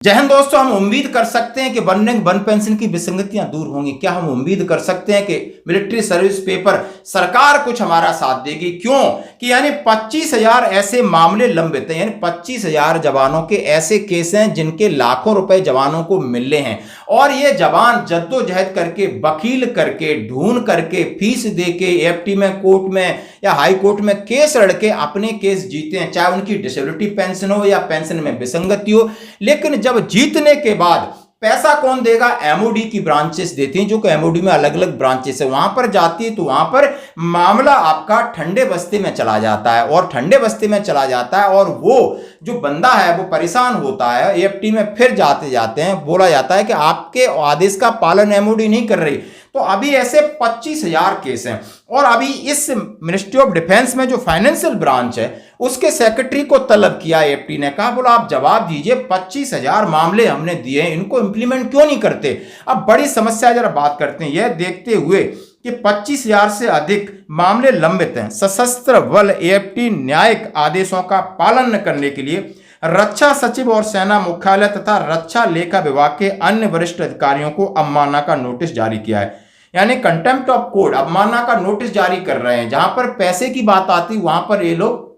जय हिंद दोस्तों, हम उम्मीद कर सकते हैं कि वन पेंशन की विसंगतियां दूर होंगी। क्या हम उम्मीद कर सकते हैं कि मिलिट्री सर्विस पेपर सरकार कुछ हमारा साथ देगी? क्यों कि यानी 25,000 ऐसे मामले लंबित हैं, यानी 25,000 जवानों के ऐसे केस हैं जिनके लाखों रुपए जवानों को मिले हैं और ये जवान जद्दोजहद करके, वकील करके, ढूंढ करके, फीस दे के एएफटी में, कोर्ट में या हाई कोर्ट में केस लड़के अपने केस जीते हैं, चाहे उनकी डिसेबिलिटी पेंशन हो या पेंशन में विसंगति हो। लेकिन जब जीतने के बाद पैसा कौन देगा? एमओडी की ब्रांचेस देती हैं, जो कि एमओडी में अलग अलग ब्रांचेस है, वहां पर जाती है तो वहां पर मामला आपका ठंडे बस्ते में चला जाता है और ठंडे बस्ते में चला जाता है और वो जो बंदा है वो परेशान होता है। एएफटी में फिर जाते जाते हैं बोला जाता है कि आपके आदेश का पालन एमओडी नहीं कर रही। तो अभी ऐसे 25,000 केस हैं और अभी इस मिनिस्ट्री ऑफ डिफेंस में जो फाइनेंशियल ब्रांच है उसके सेक्रेटरी को तलब किया एएफटी ने, कहा बोला आप जवाब दीजिए, 25,000 मामले हमने दिए हैं, इनको इंप्लीमेंट क्यों नहीं करते? अब बड़ी समस्या जरा बात करते हैं। यह देखते हुए कि 25,000 से अधिक मामले लंबित हैं, सशस्त्र बल एएफटी न्यायिक आदेशों का पालन न करने के लिए रक्षा सचिव और सेना मुख्यालय तथा रक्षा लेखा विभाग के अन्य वरिष्ठ अधिकारियों को अवमानना का नोटिस जारी किया है। यानी कंटेम्प्ट ऑफ कोर्ट, अवमानना का नोटिस जारी कर रहे हैं। जहां पर पैसे की बात आती वहां पर ये लोग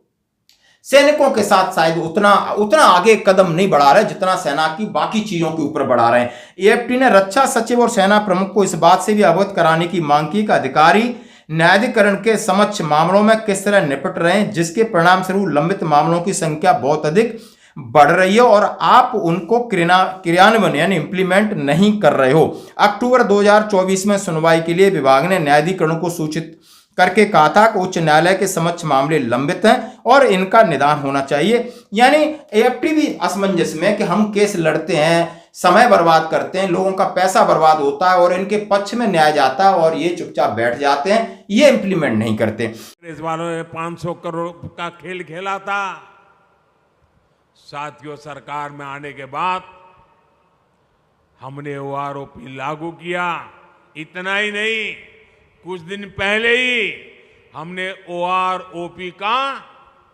सैनिकों के साथ शायद उतना आगे कदम नहीं बढ़ा रहे जितना सेना की बाकी चीजों के ऊपर बढ़ा रहे हैं। एएफटी ने रक्षा सचिव और सेना प्रमुख को इस बात से भी अवगत कराने की मांग की कि अधिकारी न्यायाधिकरण के समक्ष मामलों में किस तरह निपट रहे हैं, जिसके परिणाम स्वरूप लंबित मामलों की संख्या बहुत अधिक बढ़ रही है और आप उनको क्रियान्वयन यानी इंप्लीमेंट नहीं कर रहे हो। अक्टूबर 2024 में सुनवाई के लिए विभाग ने न्यायाधिकरण को सूचित करके कहा था कि उच्च न्यायालय के समक्ष मामले लंबित हैं और इनका निदान होना चाहिए। यानी एएफटी भी असमंजस में कि हम केस लड़ते हैं, समय बर्बाद करते हैं, लोगों का पैसा बर्बाद होता है और इनके पक्ष में न्याय जाता है और ये चुपचाप बैठ जाते हैं, ये इंप्लीमेंट नहीं करते। इस वालों ने 500 करोड़ का खेल खेला था। साथियों, सरकार में आने के बाद हमने ओआरओपी लागू किया। इतना ही नहीं, कुछ दिन पहले ही हमने ओआरओपी का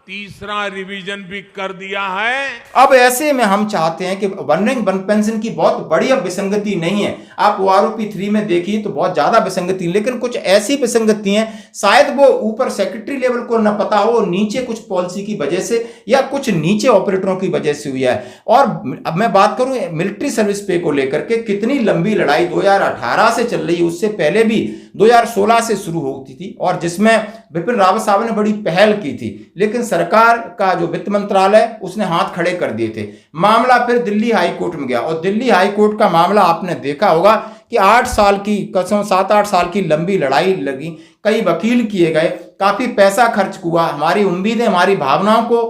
तीसरा रिवीजन भी कर दिया है। अब ऐसे में हम चाहते हैं कि वन पेंशन की बहुत बड़ी अब विसंगति नहीं है। आप ओआरओपी 3 में देखिए तो बहुत ज्यादा विसंगति, लेकिन कुछ ऐसी विसंगति हैं शायद वो ऊपर सेक्रेटरी लेवल को न पता हो, नीचे कुछ पॉलिसी की वजह से या कुछ नीचे ऑपरेटरों की वजह से हुई है। और अब मैं बात करूं मिलिट्री सर्विस पे को लेकर के, कितनी लंबी लड़ाई 2018 से चल रही है, उससे पहले भी 2016 से शुरू होती थी और जिसमें बिपिन रावत साहब ने बड़ी पहल की थी, लेकिन सरकार का जो वित्त मंत्रालय उसने हाथ खड़े कर दिए थे। मामला फिर दिल्ली हाई कोर्ट में गया और दिल्ली हाई कोर्ट का मामला आपने देखा होगा कि 8 साल की कसम 7-8 साल की लंबी लड़ाई लगी, कई वकील किए गए, काफी पैसा खर्च हुआ, हमारी उम्मीदें, हमारी भावनाओं को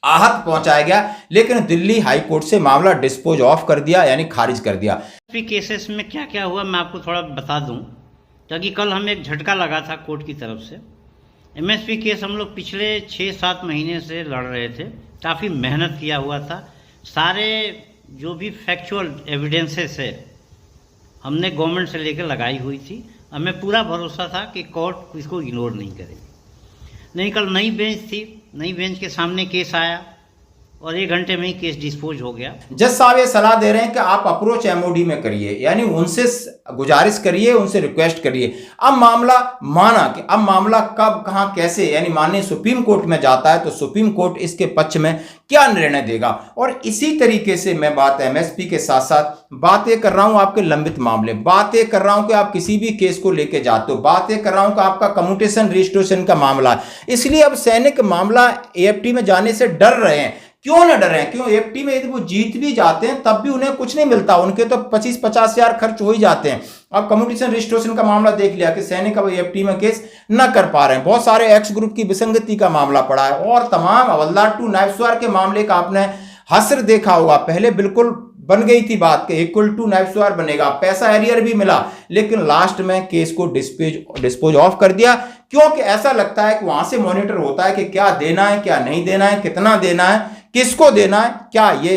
आहत पहुंचाया गया, लेकिन दिल्ली हाई कोर्ट से मामला डिस्पोज ऑफ कर दिया, यानी खारिज कर दिया। केसेस में क्या क्या हुआ मैं आपको थोड़ा बता दूं, क्योंकि कल हमें एक झटका लगा था कोर्ट की तरफ से। एमएसपी केस हम लोग पिछले 6-7 महीने से लड़ रहे थे, काफ़ी मेहनत किया हुआ था, सारे जो भी फैक्चुअल एविडेंसेस है हमने गवर्नमेंट से लेकर लगाई हुई थी। हमें पूरा भरोसा था कि कोर्ट इसको इग्नोर नहीं करेगी। नहीं, कल नई बेंच थी, नई बेंच के सामने केस आया और 1 घंटे में ही केस डिस्पोज हो गया। जज साहब ये सलाह दे रहे हैं कि आप अप्रोच एमओडी में करिए, यानी उनसे गुजारिश करिए, उनसे रिक्वेस्ट करिए। अब मामला माना कि अब मामला कब, कहां, कैसे, यानी माननीय सुप्रीम कोर्ट में जाता है तो सुप्रीम कोर्ट इसके पक्ष में क्या निर्णय देगा। और इसी तरीके से मैं बात एमएसपी के साथ साथ बातें कर रहा हूं आपके लंबित मामले, बातें कर रहा हूं कि आप किसी भी केस को लेके जाते हो, बातें कर रहा हूं कि आपका कम्यूटेशन रजिस्ट्रेशन का मामला। इसलिए अब सैनिक मामला एएफटी में जाने से डर रहे हैं। क्यों न डरे? क्यों? एएफटी में यदि वो जीत भी जाते हैं तब भी उन्हें कुछ नहीं मिलता, उनके तो 25-50 हजार खर्च हो ही जाते हैं। अब कम्यूटेशन रजिस्ट्रेशन का मामला देख लिया कि सैनिक अब एएफटी में केस न कर पा रहे हैं, बहुत सारे एक्स ग्रुप की विसंगति का मामला पड़ा है और तमाम हवलदार टू नायब सवार के मामले का आपने हसर देखा होगा। पहले बिल्कुल बन गई थी बात कि इक्वल टू नायब सवार बनेगा, पैसा एरियर भी मिला, लेकिन लास्ट में केस को डिस्पोज ऑफ कर दिया, क्योंकि ऐसा लगता है कि वहां से मॉनिटर होता है कि क्या देना है, क्या नहीं देना है, कितना देना है, किसको देना है, क्या ये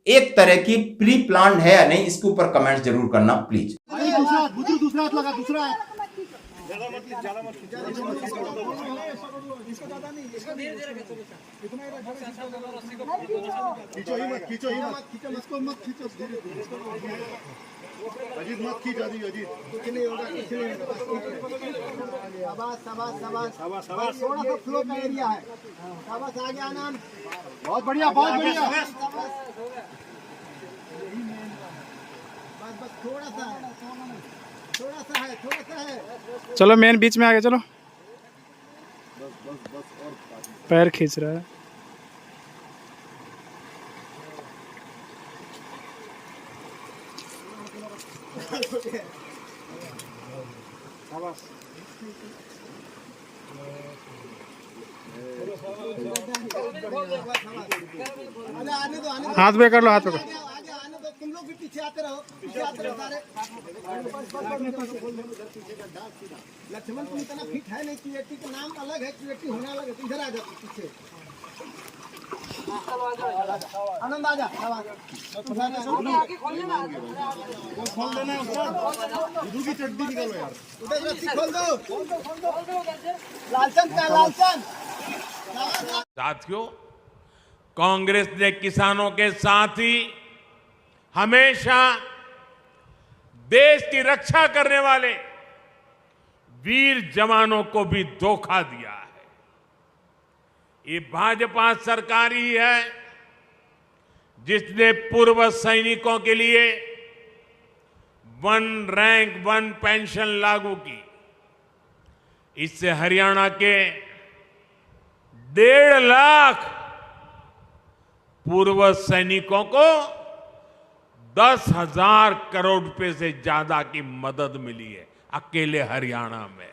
एक तरह की प्री प्लान है या नहीं। इसके ऊपर कमेंट जरूर करना प्लीज। खींचो ही मत इसको मत खींचो अजीत मत खींच अजीत कुछ नहीं होगा शाबाश थोड़ा सा फ्लो का एरिया है शाबाश आगे आना बहुत बढ़िया बस थोड़ा सा है चलो मेन बीच में आ गए, चलो। पैर खींच रहा है। हाथ पे कर लो, हाथ पे कर। तुम लोग भी पीछे आते रहो सारे। लक्ष्मण तुम इतना फिट है नहीं, क्रिएटिव का नाम अलग है, क्रिएटिव होना अलग है। इधर आ जाओ पीछे। आनंद आ जा। खोल देना की चड्डी निकालो यार, उधर रस्सी खोल दो। लालचंद का लालचंद। साथियों, कांग्रेस ने किसानों के साथ ही हमेशा देश की रक्षा करने वाले वीर जवानों को भी धोखा दिया है। ये भाजपा सरकार ही है जिसने पूर्व सैनिकों के लिए 1 रैंक 1 पेंशन लागू की। इससे हरियाणा के 1.5 लाख पूर्व सैनिकों को 10,000 करोड़ रुपए से ज्यादा की मदद मिली है अकेले हरियाणा में।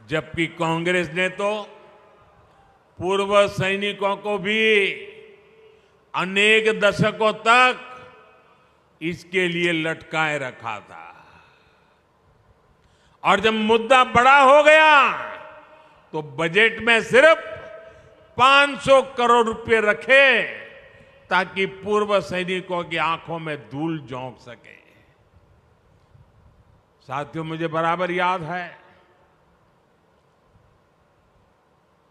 जबकि कांग्रेस ने तो पूर्व सैनिकों को भी अनेक दशकों तक इसके लिए लटकाए रखा था। और जब मुद्दा बड़ा हो गया तो बजट में सिर्फ 500 करोड़ रुपए रखे ताकि पूर्व सैनिकों की आंखों में धूल झोंक सके। साथियों, मुझे बराबर याद है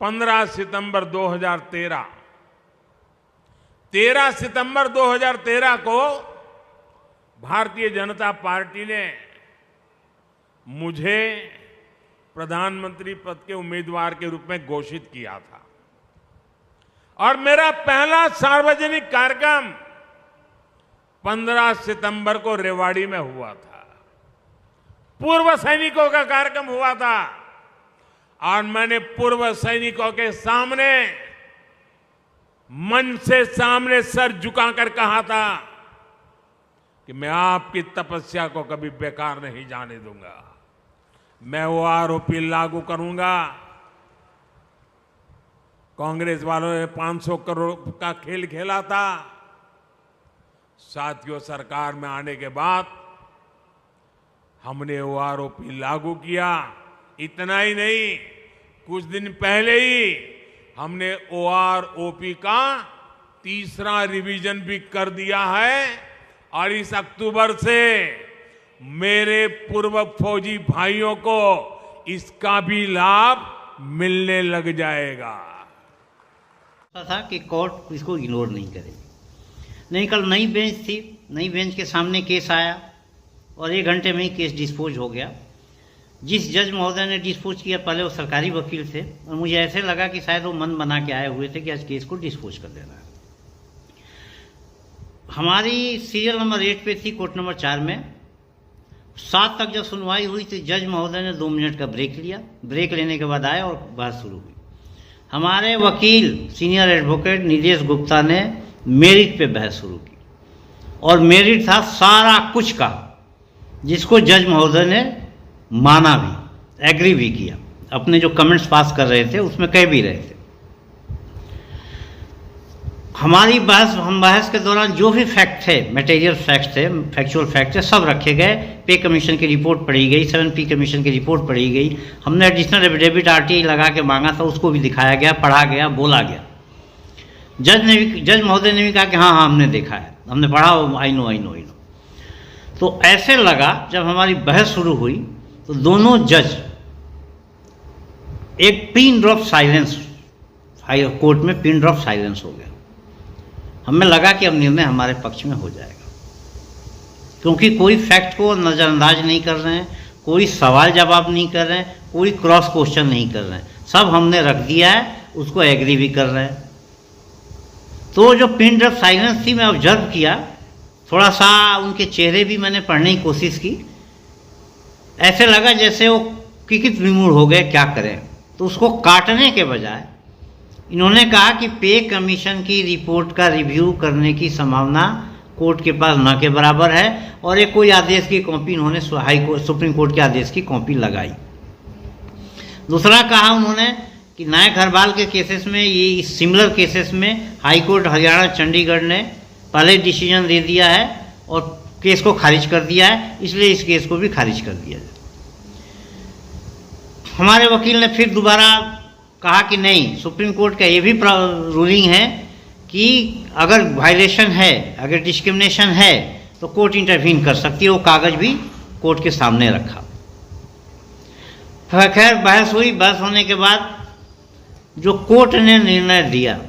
15 सितंबर 2013 को भारतीय जनता पार्टी ने मुझे प्रधानमंत्री पद के उम्मीदवार के रूप में घोषित किया था और मेरा पहला सार्वजनिक कार्यक्रम 15 सितंबर को रेवाड़ी में हुआ था। पूर्व सैनिकों का कार्यक्रम हुआ था और मैंने पूर्व सैनिकों के सामने मंच से सामने सर झुकाकर कहा था कि मैं आपकी तपस्या को कभी बेकार नहीं जाने दूंगा। मैं वो आरोपी लागू करूंगा। कांग्रेस वालों ने 500 करोड़ का खेल खेला था। साथियों, सरकार में आने के बाद हमने वो आरोपी लागू किया। इतना ही नहीं, कुछ दिन पहले ही हमने OROP का 3रा रिवीजन भी कर दिया है और इस अक्टूबर से मेरे पूर्व फौजी भाइयों को इसका भी लाभ मिलने लग जाएगा। था कि कोर्ट इसको इग्नोर नहीं करेगी। नहीं, कल नई बेंच थी, नई बेंच के सामने केस आया और 1 घंटे में ही केस डिस्पोज हो गया। जिस जज महोदय ने डिस्पोज किया पहले वो सरकारी वकील थे और मुझे ऐसे लगा कि शायद वो मन बना के आए हुए थे कि आज केस को डिस्पोज कर देना है। हमारी सीरियल नंबर 8 पे थी कोर्ट नंबर 4 में। 7 तक जब सुनवाई हुई तो जज महोदय ने 2 मिनट का ब्रेक लिया। ब्रेक लेने के बाद आए और बात शुरू हुई। हमारे वकील सीनियर एडवोकेट निदेश गुप्ता ने मेरिट पे बहस शुरू की और मेरिट था सारा कुछ का, जिसको जज महोदय ने माना भी, एग्री भी किया। अपने जो कमेंट्स पास कर रहे थे उसमें कह भी रहे थे। हमारी बहस के दौरान जो भी फैक्ट थे, मटेरियल फैक्ट थे, फैक्चुअल फैक्ट थे, सब रखे गए। पे कमीशन की रिपोर्ट पढ़ी गई, 7P कमीशन की रिपोर्ट पढ़ी गई। हमने एडिशनल एफिडेविट RTI लगा के मांगा था, उसको भी दिखाया गया, पढ़ा गया, बोला गया। जज महोदय ने भी कहा कि हाँ हमने देखा है, हमने पढ़ा, आई नो। तो ऐसे लगा जब हमारी बहस शुरू हुई तो दोनों जज एक pin drop silence, high court में पिन ड्रॉप साइलेंस हो गया। हमें लगा कि अब निर्णय हमारे पक्ष में हो जाएगा, क्योंकि कोई फैक्ट को नज़रअंदाज नहीं कर रहे हैं, कोई सवाल जवाब नहीं कर रहे हैं, कोई क्रॉस क्वेश्चन नहीं कर रहे हैं, सब हमने रख दिया है, उसको एग्री भी कर रहे हैं। तो जो पिन ड्रॉप साइलेंस थी मैं ऑब्जर्व किया, थोड़ा सा उनके चेहरे भी मैंने पढ़ने की कोशिश की, ऐसे लगा जैसे वो किकित विमूढ़ हो गए, क्या करें। तो उसको काटने के बजाय इन्होंने कहा कि पे कमीशन की रिपोर्ट का रिव्यू करने की संभावना कोर्ट के पास न के बराबर है, और एक कोई आदेश की कॉपी इन्होंने हाई कोर्ट सुप्रीम कोर्ट के आदेश की कॉपी लगाई। दूसरा कहा उन्होंने कि न्याय घरवाल के केसेस में, ये सिमिलर केसेस में हाई कोर्ट हरियाणा चंडीगढ़ ने पहले डिसीजन दे दिया है और केस को खारिज कर दिया है, इसलिए इस केस को भी खारिज कर दिया जाए। हमारे वकील ने फिर दोबारा कहा कि नहीं, सुप्रीम कोर्ट का ये भी रूलिंग है कि अगर वायलेशन है, अगर डिस्क्रिमिनेशन है तो कोर्ट इंटरवीन कर सकती है। वो कागज भी कोर्ट के सामने रखा। खैर बहस हुई, बहस होने के बाद जो कोर्ट ने निर्णय दिया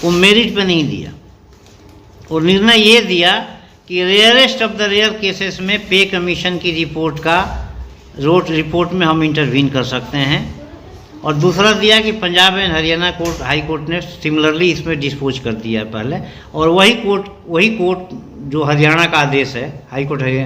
वो मेरिट पे नहीं दिया, और निर्णय ये दिया कि rarest of the rare cases में पे कमीशन की रिपोर्ट का रिपोर्ट में हम इंटरवीन कर सकते हैं। और दूसरा दिया कि Punjab and Haryana court, high court ने सिमिलरली इसमें डिस्पोज कर दिया है पहले, और वही कोर्ट जो हरियाणा का आदेश है, हाई कोर्ट हरियाणा